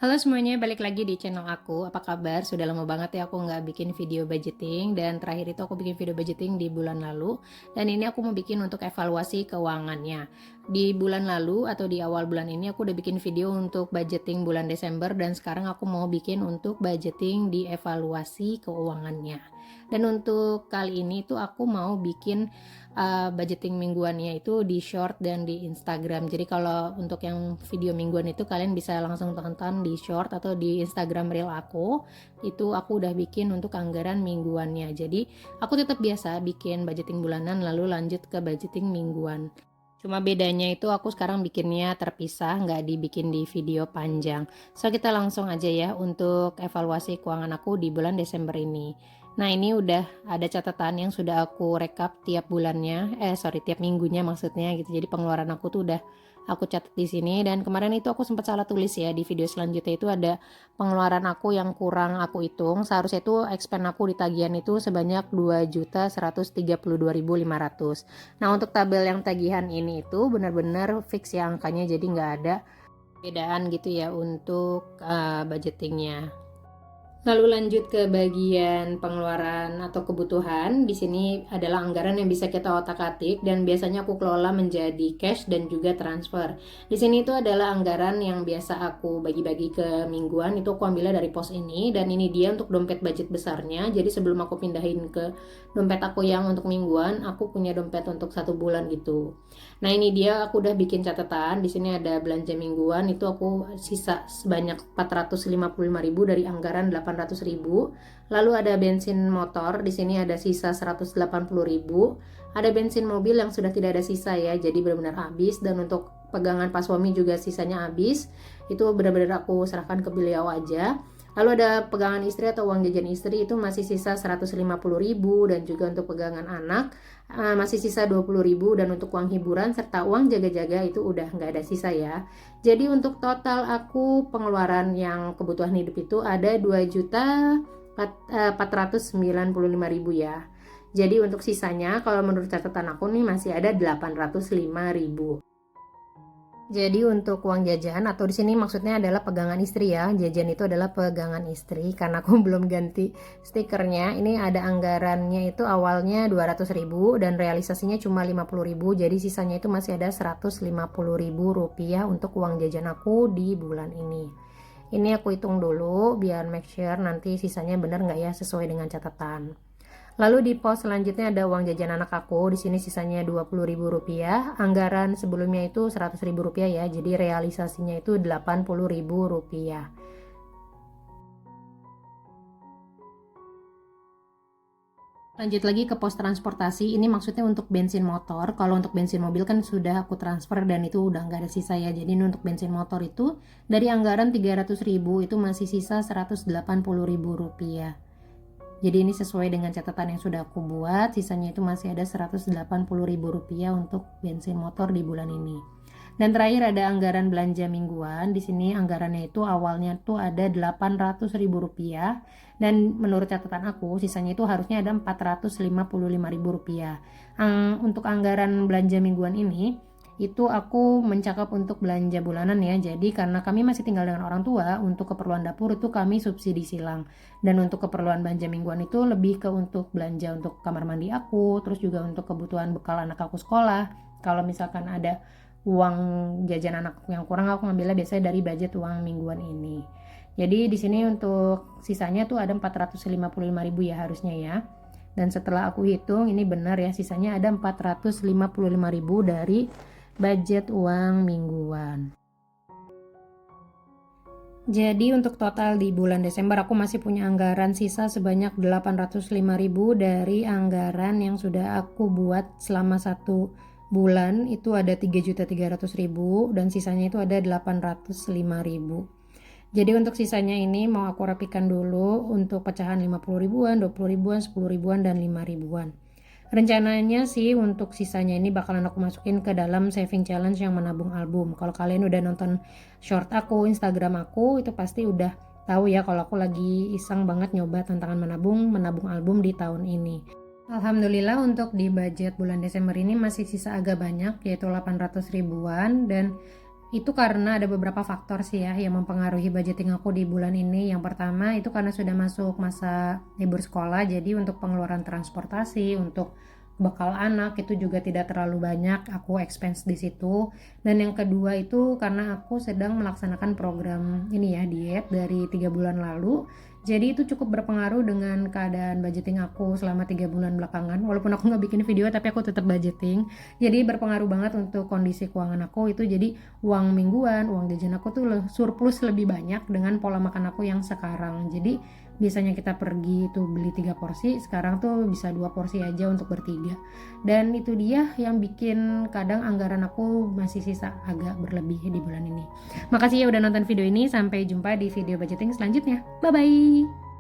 Halo semuanya, balik lagi di channel aku. Apa kabar? Sudah lama banget ya aku nggak bikin video budgeting, dan terakhir itu aku bikin video budgeting di bulan lalu. Dan ini aku mau bikin untuk evaluasi keuangannya. Di bulan lalu atau di awal bulan ini aku udah bikin video untuk budgeting bulan Desember, dan sekarang aku mau bikin untuk budgeting di evaluasi keuangannya. Dan untuk kali ini tuh aku mau bikin budgeting mingguannya itu di short dan di Instagram. Jadi kalau untuk yang video mingguan itu kalian bisa langsung tonton di short atau di Instagram reel aku. Itu aku udah bikin untuk anggaran mingguannya. Jadi aku tetap biasa bikin budgeting bulanan lalu lanjut ke budgeting mingguan. Cuma bedanya itu aku sekarang bikinnya terpisah, nggak dibikin di video panjang. So kita langsung aja ya untuk evaluasi keuangan aku di bulan Desember ini. Nah ini udah ada catatan yang sudah aku rekap tiap bulannya, tiap minggunya maksudnya gitu. Jadi pengeluaran aku tuh udah aku catat di sini, dan kemarin itu aku sempat salah tulis ya di video selanjutnya, itu ada pengeluaran aku yang kurang aku hitung. Seharusnya itu expense aku di tagihan itu sebanyak 2.132.500. Nah untuk tabel yang tagihan ini itu benar-benar fix ya angkanya, jadi nggak ada perbedaan gitu ya untuk budgetingnya. Lalu lanjut ke bagian pengeluaran atau kebutuhan. Di sini adalah anggaran yang bisa kita otak-atik dan biasanya aku kelola menjadi cash dan juga transfer. Di sini itu adalah anggaran yang biasa aku bagi-bagi ke mingguan, itu aku ambilnya dari pos ini, dan ini dia untuk dompet budget besarnya. Jadi sebelum aku pindahin ke dompet aku yang untuk mingguan, aku punya dompet untuk 1 bulan gitu. Nah ini dia aku udah bikin catatan. Di sini ada belanja mingguan, itu aku sisa sebanyak 455.000 dari anggaran 800.000. Lalu ada bensin motor, di sini ada sisa 180.000. Ada bensin mobil yang sudah tidak ada sisa ya, jadi benar-benar habis. Dan untuk pegangan pas suami juga sisanya habis, itu benar-benar aku serahkan ke beliau aja. Lalu ada pegangan istri atau uang jajan istri, itu masih sisa 150.000, dan juga untuk pegangan anak masih sisa 20.000, dan untuk uang hiburan serta uang jaga-jaga itu udah nggak ada sisa ya. Jadi untuk total aku pengeluaran yang kebutuhan hidup itu ada 2.495.000 ya. Jadi untuk sisanya kalau menurut catatan aku nih masih ada 805.000. Jadi untuk uang jajan, atau di sini maksudnya adalah pegangan istri ya. Jajan itu adalah pegangan istri karena aku belum ganti stikernya. Ini ada anggarannya itu awalnya 200.000 dan realisasinya cuma 50.000. Jadi sisanya itu masih ada 150.000 rupiah untuk uang jajan aku di bulan ini. Ini aku hitung dulu biar make sure nanti sisanya benar nggak ya sesuai dengan catatan. Lalu di pos selanjutnya ada uang jajan anak aku. Di sini sisanya 20.000 rupiah. Anggaran sebelumnya itu 100.000 rupiah ya. Jadi realisasinya itu 80.000 rupiah. Lanjut lagi ke pos transportasi. Ini maksudnya untuk bensin motor. Kalau untuk bensin mobil kan sudah aku transfer dan itu udah nggak ada sisa ya. Jadi ini untuk bensin motor itu dari anggaran 300.000 itu masih sisa 180.000 rupiah. Jadi ini sesuai dengan catatan yang sudah aku buat, sisanya itu masih ada 180.000 rupiah untuk bensin motor di bulan ini. Dan terakhir ada anggaran belanja mingguan. Di sini anggarannya itu awalnya tuh ada 800.000 rupiah, dan menurut catatan aku sisanya itu harusnya ada 455.000 rupiah. Untuk anggaran belanja mingguan ini itu aku mencakup untuk belanja bulanan ya. Jadi karena kami masih tinggal dengan orang tua, untuk keperluan dapur itu kami subsidi silang, dan untuk keperluan belanja mingguan itu lebih ke untuk belanja untuk kamar mandi aku, terus juga untuk kebutuhan bekal anak aku sekolah. Kalau misalkan ada uang jajan anak yang kurang, aku ngambilnya biasanya dari budget uang mingguan ini. Jadi di sini untuk sisanya tuh ada 455.000 ya harusnya ya. Dan setelah aku hitung ini benar ya, sisanya ada 455.000 dari budget uang mingguan. Jadi untuk total di bulan Desember aku masih punya anggaran sisa sebanyak 805.000 dari anggaran yang sudah aku buat selama 1 bulan. Itu ada 3.300.000 dan sisanya itu ada 805.000. Jadi untuk sisanya ini mau aku rapikan dulu untuk pecahan 50 ribuan, 20 ribuan, 10 ribuan, dan 5 ribuan. Rencananya sih untuk sisanya ini bakalan aku masukin ke dalam saving challenge yang menabung album. Kalau kalian udah nonton short aku, Instagram aku, itu pasti udah tahu ya kalau aku lagi iseng banget nyoba tantangan menabung album di tahun ini. Alhamdulillah untuk di budget bulan Desember ini masih sisa agak banyak, yaitu 800 ribuan, dan Itu karena ada beberapa faktor sih ya yang mempengaruhi budgeting aku di bulan ini. Yang pertama itu karena sudah masuk masa libur sekolah, jadi untuk pengeluaran transportasi, untuk bekal anak itu juga tidak terlalu banyak aku expense di situ. Dan yang kedua itu karena aku sedang melaksanakan program ini ya, diet dari 3 bulan lalu. Jadi itu cukup berpengaruh dengan keadaan budgeting aku selama 3 bulan belakangan. Walaupun aku nggak bikin video tapi aku tetap budgeting. Jadi berpengaruh banget untuk kondisi keuangan aku itu. Jadi uang mingguan, uang jajan aku tuh surplus lebih banyak dengan pola makan aku yang sekarang. Jadi biasanya kita pergi tuh beli 3 porsi, sekarang tuh bisa 2 porsi aja untuk bertiga. Dan itu dia yang bikin kadang anggaran aku masih sisa agak berlebih di bulan ini. Makasih ya udah nonton video ini, sampai jumpa di video budgeting selanjutnya. Bye bye.